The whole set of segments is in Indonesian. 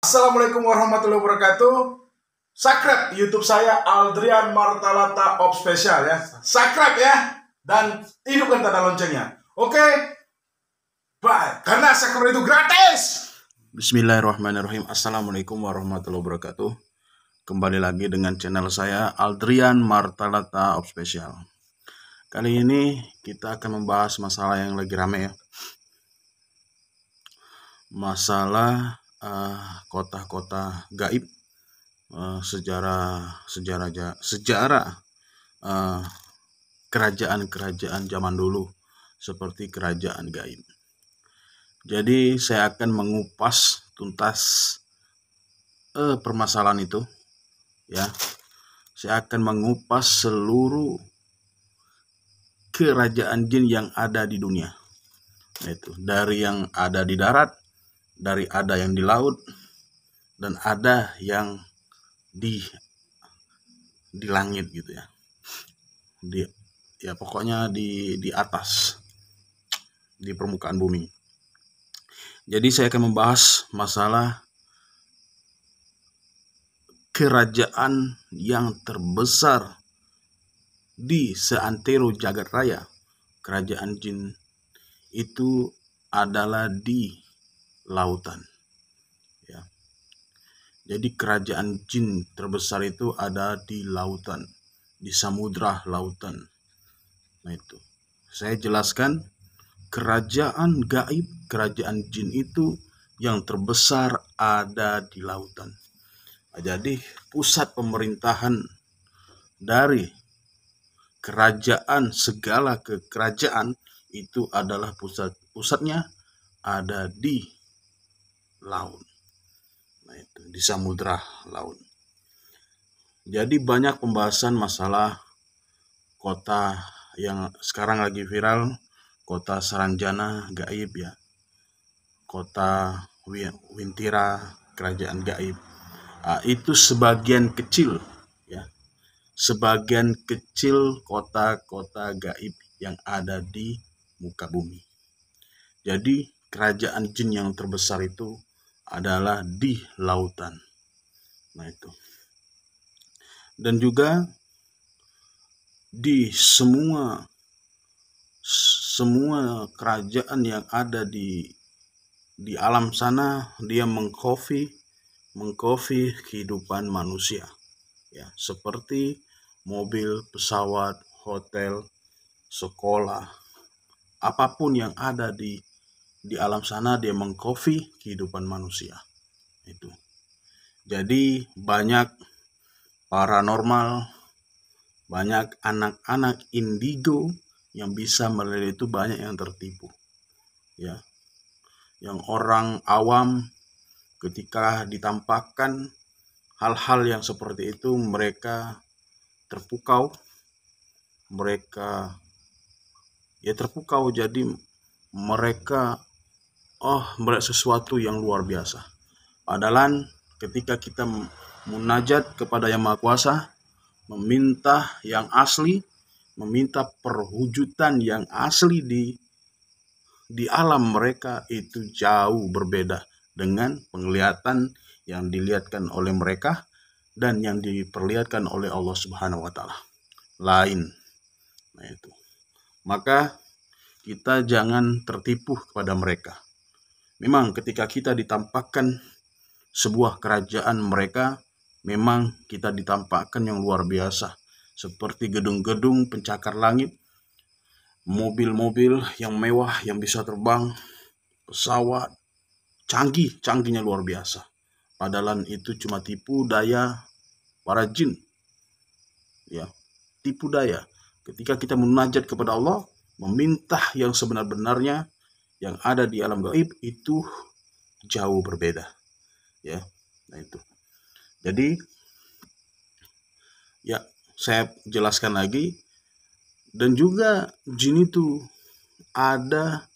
Assalamualaikum warahmatullahi wabarakatuh. Subscribe YouTube saya Aldrian Martalata Op Special ya. Subscribe ya dan hidupkan tanda loncengnya. Oke? Bye. Karena subscribe itu gratis. Bismillahirrahmanirrahim. Assalamualaikum warahmatullahi wabarakatuh. Kembali lagi dengan channel saya Aldrian Martalata Op Special. Kali ini kita akan membahas masalah yang lagi rame ya. Masalah kota-kota gaib, sejarah kerajaan-kerajaan zaman dulu seperti kerajaan gaib. Jadi saya akan mengupas tuntas permasalahan itu ya. Saya akan mengupas seluruh kerajaan jin yang ada di dunia. Itu dari yang ada di darat, dari ada yang di laut, dan ada yang di langit gitu ya. Pokoknya di atas, di permukaan bumi. Jadi saya akan membahas masalah kerajaan yang terbesar di seantero jagat raya. Kerajaan jin itu adalah di lautan ya. Jadi kerajaan jin terbesar itu ada di lautan, di samudra lautan. Nah itu saya jelaskan, kerajaan gaib, kerajaan jin itu yang terbesar ada di lautan. Jadi pusat pemerintahan dari kerajaan, segala kerajaan itu adalah pusatnya ada di laut. Nah itu di samudra laut. Jadi banyak pembahasan masalah kota yang sekarang lagi viral, kota Saranjana gaib ya, kota Wintira kerajaan gaib. Itu sebagian kecil ya, sebagian kecil kota-kota gaib yang ada di muka bumi. Jadi kerajaan jin yang terbesar itu adalah di lautan. Nah itu. Dan juga di semua kerajaan yang ada di alam sana, dia mengcover kehidupan manusia ya, seperti mobil, pesawat, hotel, sekolah, apapun yang ada di alam sana, dia mengcover kehidupan manusia itu. Jadi banyak paranormal, banyak anak-anak indigo yang bisa melihat itu, banyak yang tertipu ya. Yang orang awam ketika ditampakkan hal-hal yang seperti itu, mereka terpukau, jadi mereka melihat sesuatu yang luar biasa. Padahal ketika kita munajat kepada Yang Maha Kuasa, meminta yang asli, meminta perwujudan yang asli di alam mereka, itu jauh berbeda dengan penglihatan yang dilihatkan oleh mereka dan yang diperlihatkan oleh Allah Subhanahu wa Ta'ala. Lain. Nah itu. Maka kita jangan tertipu kepada mereka. Memang ketika kita ditampakkan sebuah kerajaan mereka, memang kita ditampakkan yang luar biasa, seperti gedung-gedung pencakar langit, mobil-mobil yang mewah yang bisa terbang, pesawat canggihnya luar biasa. Padahal itu cuma tipu daya para jin ya, tipu daya. Ketika kita munajat kepada Allah, meminta yang sebenar-benarnya yang ada di alam gaib, itu jauh berbeda ya. Nah itu. Jadi ya, saya jelaskan lagi. Dan juga jin itu ada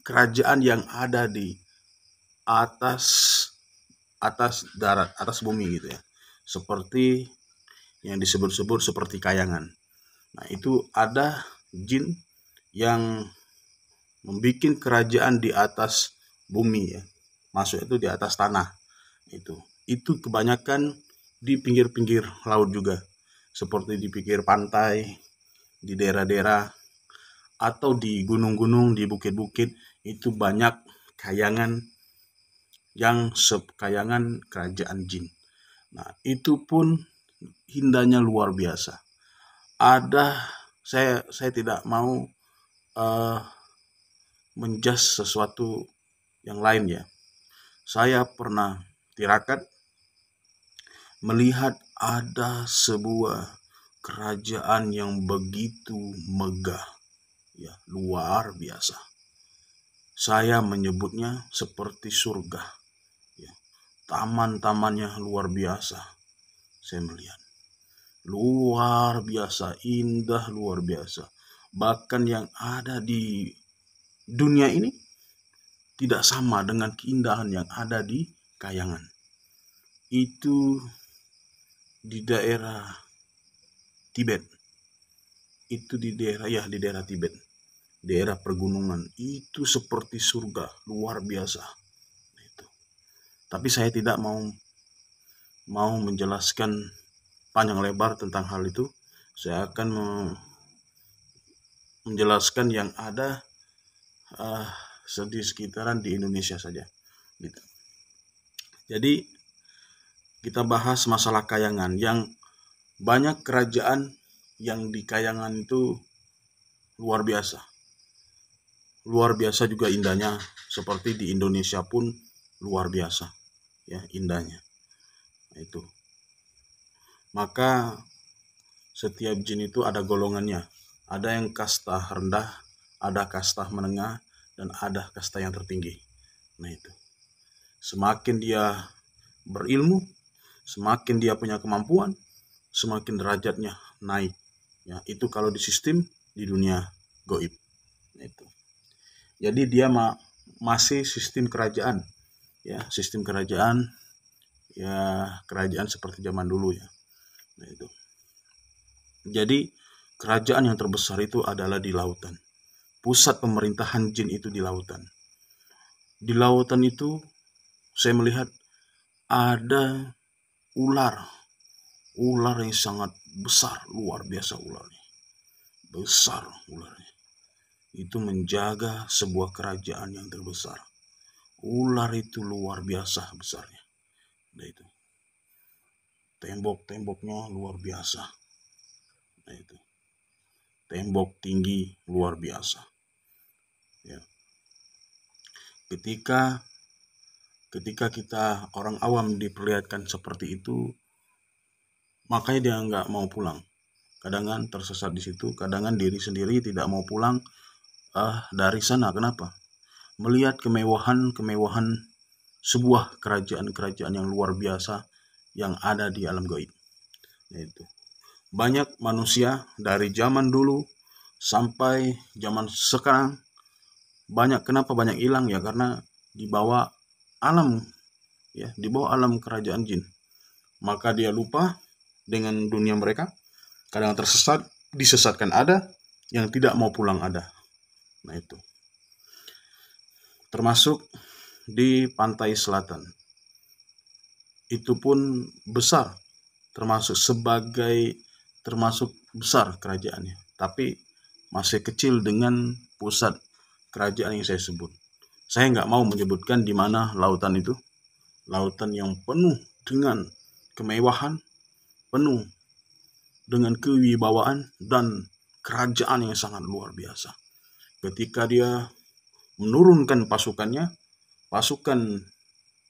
kerajaan yang ada di atas darat, atas bumi gitu ya, seperti yang disebut-sebut seperti kayangan. Nah itu ada jin yang membuat kerajaan di atas bumi ya, masuk itu di atas tanah. Itu kebanyakan di pinggir-pinggir laut juga, seperti di pinggir pantai, di daerah-daerah, atau di gunung-gunung, di bukit-bukit. Itu banyak kayangan yang kayangan kerajaan jin. Nah, itu pun indahnya luar biasa. Saya tidak mau menjas sesuatu yang lain ya. Saya pernah tirakat melihat ada sebuah kerajaan yang begitu megah, ya, luar biasa. Saya menyebutnya seperti surga, ya. Taman-tamannya luar biasa. Saya melihat luar biasa, indah luar biasa. Bahkan yang ada di dunia ini tidak sama dengan keindahan yang ada di kayangan. Itu di daerah Tibet. Itu di daerah Tibet. Daerah pergunungan. Itu seperti surga, luar biasa. Itu. Tapi saya tidak mau menjelaskan panjang lebar tentang hal itu. Saya akan menjelaskan yang ada di sekitaran di Indonesia saja. Gitu. Jadi kita bahas masalah kayangan. Yang banyak kerajaan yang di kayangan itu luar biasa. Luar biasa juga indahnya, seperti di Indonesia pun luar biasa, ya, indahnya. Itu. Maka setiap jin itu ada golongannya. Ada yang kasta rendah, ada kasta menengah, dan ada kasta yang tertinggi. Nah itu. Semakin dia berilmu, semakin dia punya kemampuan, semakin derajatnya naik. Ya, itu kalau di sistem di dunia goib. Nah, itu. Jadi dia masih sistem kerajaan. Ya, sistem kerajaan, ya, kerajaan seperti zaman dulu ya. Nah, itu. Jadi kerajaan yang terbesar itu adalah di lautan. Pusat pemerintahan jin itu di lautan. Di lautan itu saya melihat ada ular yang sangat besar, luar biasa ularnya. Besar ularnya. Itu menjaga sebuah kerajaan yang terbesar. Ular itu luar biasa besarnya. Nah itu. Tembok-temboknya luar biasa. Nah itu. Tembok tinggi luar biasa. Ya. Ketika kita orang awam diperlihatkan seperti itu, makanya dia nggak mau pulang. Kadang-kadang tersesat di situ, kadang-kadang diri sendiri tidak mau pulang dari sana. Kenapa? Melihat kemewahan sebuah kerajaan yang luar biasa yang ada di alam gaib. Itu. Banyak manusia dari zaman dulu sampai zaman sekarang kenapa banyak hilang ya, karena dibawa alam kerajaan jin. Maka dia lupa dengan dunia mereka. Kadang disesatkan ada, yang tidak mau pulang ada. Nah itu. Termasuk di pantai selatan. Itu pun besar, termasuk besar kerajaannya. Tapi masih kecil dengan pusat kerajaan yang saya sebut. Saya nggak mau menyebutkan di mana lautan itu. Lautan yang penuh dengan kemewahan, penuh dengan kewibawaan, dan kerajaan yang sangat luar biasa. Ketika dia menurunkan pasukan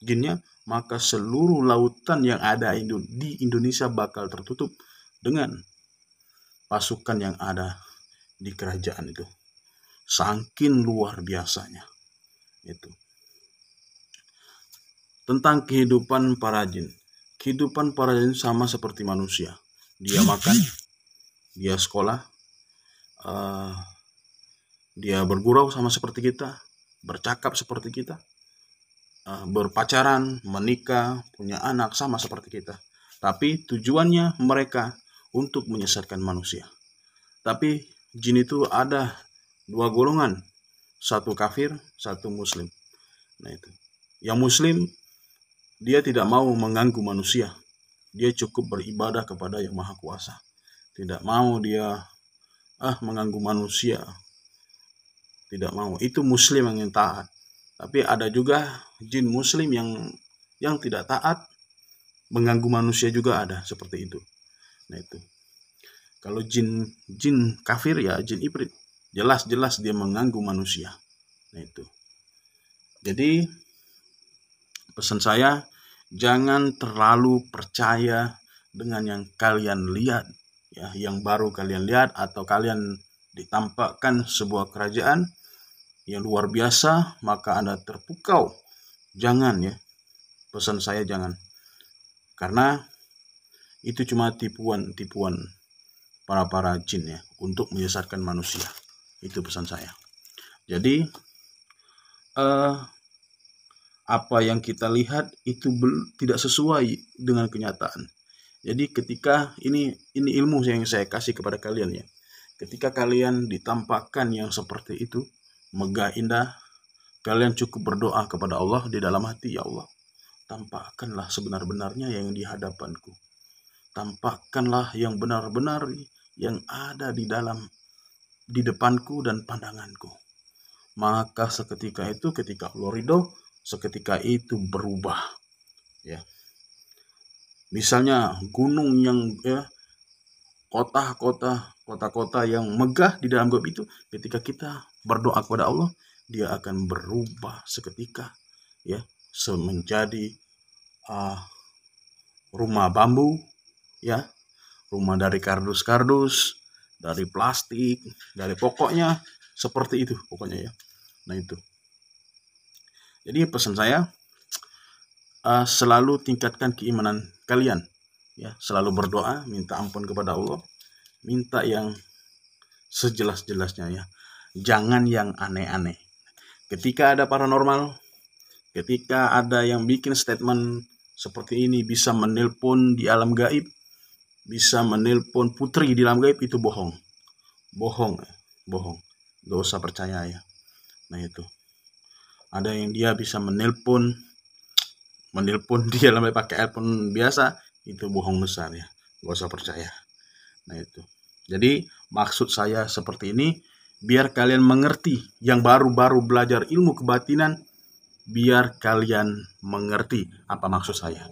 jinnya, maka seluruh lautan yang ada di Indonesia bakal tertutup dengan pasukan yang ada di kerajaan itu. Saking luar biasanya. Itu. Tentang kehidupan para jin. Kehidupan para jin sama seperti manusia. Dia makan, dia sekolah, dia bergurau sama seperti kita, bercakap seperti kita, berpacaran, menikah, punya anak sama seperti kita. Tapi tujuannya mereka untuk menyesatkan manusia. Tapi jin itu ada dua golongan, satu kafir, satu muslim. Nah itu. Yang Muslim, dia tidak mau mengganggu manusia. Dia cukup beribadah kepada Yang Maha Kuasa. Tidak mau dia mengganggu manusia. Tidak mau. Itu Muslim yang taat. Tapi ada juga jin Muslim yang tidak taat, mengganggu manusia juga ada seperti itu. Nah itu. Kalau jin kafir ya jin ibrit, jelas-jelas dia mengganggu manusia. Nah itu. Jadi pesan saya, jangan terlalu percaya dengan yang kalian lihat, ya, yang baru kalian lihat, atau kalian ditampakkan sebuah kerajaan yang luar biasa, maka Anda terpukau. Jangan, ya. Pesan saya jangan. Karena itu cuma tipuan para jin, ya, untuk menyesatkan manusia. Itu pesan saya. Jadi apa yang kita lihat itu tidak sesuai dengan kenyataan. Jadi ketika ini ilmu yang saya kasih kepada kalian, ya. Ketika kalian ditampakkan yang seperti itu, megah indah, kalian cukup berdoa kepada Allah di dalam hati, ya Allah, tampakkanlah sebenar-benarnya yang di hadapanku. Tampakkanlah yang benar-benar yang ada di depanku dan pandanganku. Maka seketika itu, ketika Allah ridho, seketika itu berubah, ya. Misalnya gunung yang, ya, kota-kota yang megah di dalam gaib itu, ketika kita berdoa kepada Allah, dia akan berubah seketika, ya, menjadi rumah bambu, ya, rumah dari kardus, dari plastik, dari pokoknya seperti itu pokoknya, ya. Nah itu. Jadi pesan saya, selalu tingkatkan keimanan kalian, ya. Selalu berdoa, minta ampun kepada Allah, minta yang sejelas-jelasnya, ya. Jangan yang aneh-aneh. Ketika ada paranormal, ketika ada yang bikin statement seperti ini, bisa menelpon di alam gaib, bisa menelpon putri di alam gaib, itu bohong. Gak usah percaya, ya. Nah itu. Ada yang dia bisa menelpon dia dalam pakai telepon biasa, itu bohong besar, ya. Gak usah percaya. Nah itu. Jadi maksud saya seperti ini, biar kalian mengerti, yang baru-baru belajar ilmu kebatinan, biar kalian mengerti apa maksud saya.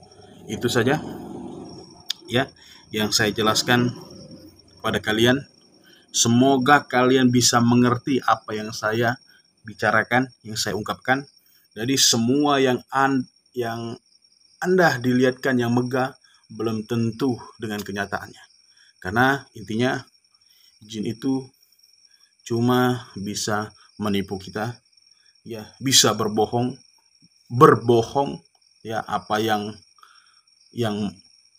Itu saja, ya, yang saya jelaskan pada kalian. Semoga kalian bisa mengerti apa yang saya bicarakan, yang saya ungkapkan. Jadi semua yang Anda dilihatkan yang megah belum tentu dengan kenyataannya. Karena intinya jin itu cuma bisa menipu kita, ya, bisa berbohong, ya, apa yang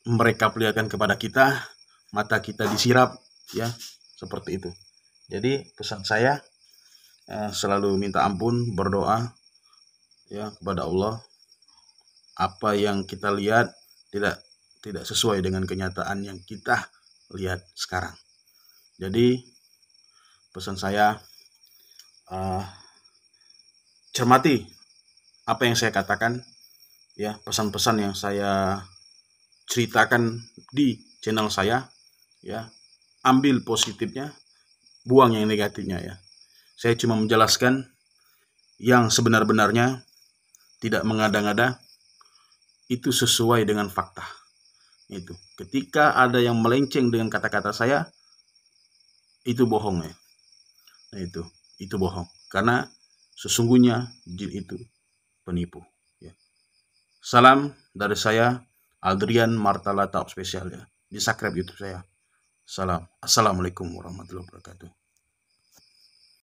mereka perlihatkan kepada kita, mata kita disirap, ya, seperti itu. Jadi pesan saya, selalu minta ampun, berdoa, ya, kepada Allah. Apa yang kita lihat tidak sesuai dengan kenyataan yang kita lihat sekarang. Jadi pesan saya, cermati apa yang saya katakan, ya, pesan-pesan yang saya ceritakan di channel saya, ya. Ambil positifnya, buang yang negatifnya, ya. Saya cuma menjelaskan yang sebenar-benarnya, tidak mengada-ngada, itu sesuai dengan fakta. Itu. Ketika ada yang melenceng dengan kata-kata saya, itu bohong, ya. Nah itu bohong. Karena sesungguhnya jin itu penipu, ya. Salam dari saya, Aldrian Martalata Spesial, ya. Di subscribe YouTube saya. Salam. Assalamualaikum warahmatullahi wabarakatuh.